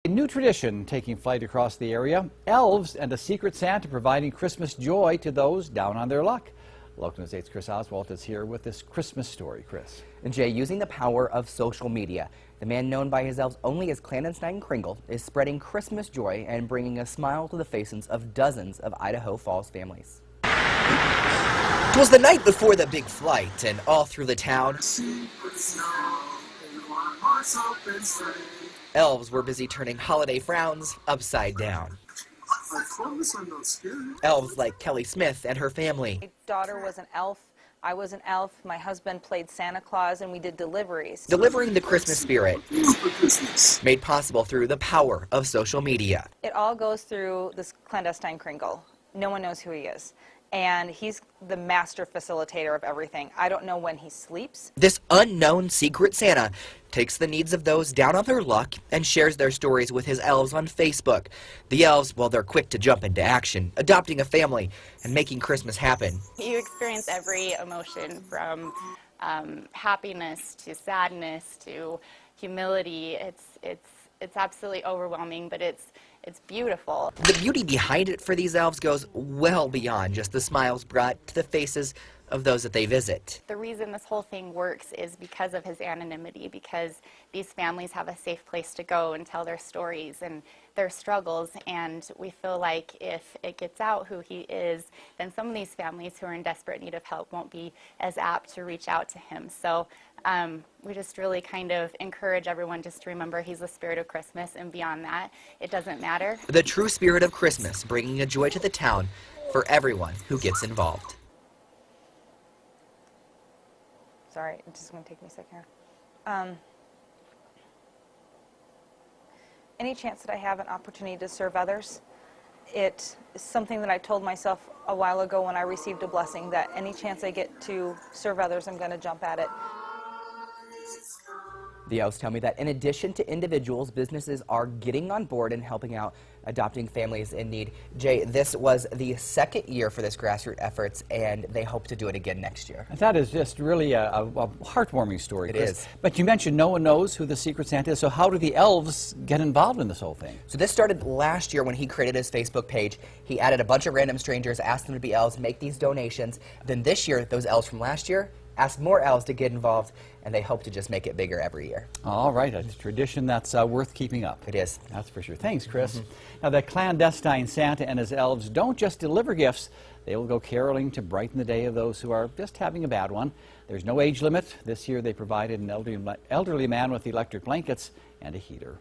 A new tradition taking flight across the area, elves and a secret Santa providing Christmas joy to those down on their luck. Local News 8's Chris Oswalt is here with this Christmas story. Chris. And Jay, using the power of social media, the man known by his elves only as Clandestine Kringle is spreading Christmas joy and bringing a smile to the faces of dozens of Idaho Falls families. It was the night before the big flight, and all through the town, elves were busy turning holiday frowns upside down. I promise I'm not scared. Elves like Kelly Smith and her family. My daughter was an elf. I was an elf. My husband played Santa Claus, and we did deliveries. Delivering the Christmas spirit, made possible through the power of social media. It all goes through this Clandestine Kringle. No one knows who he is. And he's the master facilitator of everything. I don't know when he sleeps. This unknown secret Santa takes the needs of those down on their luck and shares their stories with his elves on Facebook. The elves, well, they're quick to jump into action, adopting a family and making Christmas happen. You experience every emotion from happiness to sadness to humility. It's absolutely overwhelming, but it's beautiful. The beauty behind it for these elves goes well beyond just the smiles brought to the faces of those that they visit. The reason this whole thing works is because of his anonymity, because these families have a safe place to go and tell their stories and their struggles, and we feel like if it gets out who he is, then some of these families who are in desperate need of help won't be as apt to reach out to him. So we just really kind of encourage everyone just to remember he's the spirit of Christmas, and beyond that, it doesn't matter. The true spirit of Christmas, bringing a joy to the town for everyone who gets involved. Sorry, it's just going to take me a second here. Any chance that I have an opportunity to serve others, it is something that I told myself a while ago when I received a blessing, that any chance I get to serve others, I'm going to jump at it. The elves tell me that in addition to individuals, businesses are getting on board and helping out adopting families in need. Jay, this was the second year for this grassroots efforts, and they hope to do it again next year. That is just really a heartwarming story, Chris. It is. But you mentioned no one knows who the secret Santa is, so how do the elves get involved in this whole thing? So this started last year when he created his Facebook page. He added a bunch of random strangers, asked them to be elves, make these donations. Then this year, those elves from last year asked more elves to get involved, and they hope to just make it bigger every year. All right, a tradition that's worth keeping up. It is. That's for sure. Thanks, Chris. Now, the Clandestine Santa and his elves don't just deliver gifts. They will go caroling to brighten the day of those who are just having a bad one. There's no age limit. This year, they provided an elderly man with electric blankets and a heater.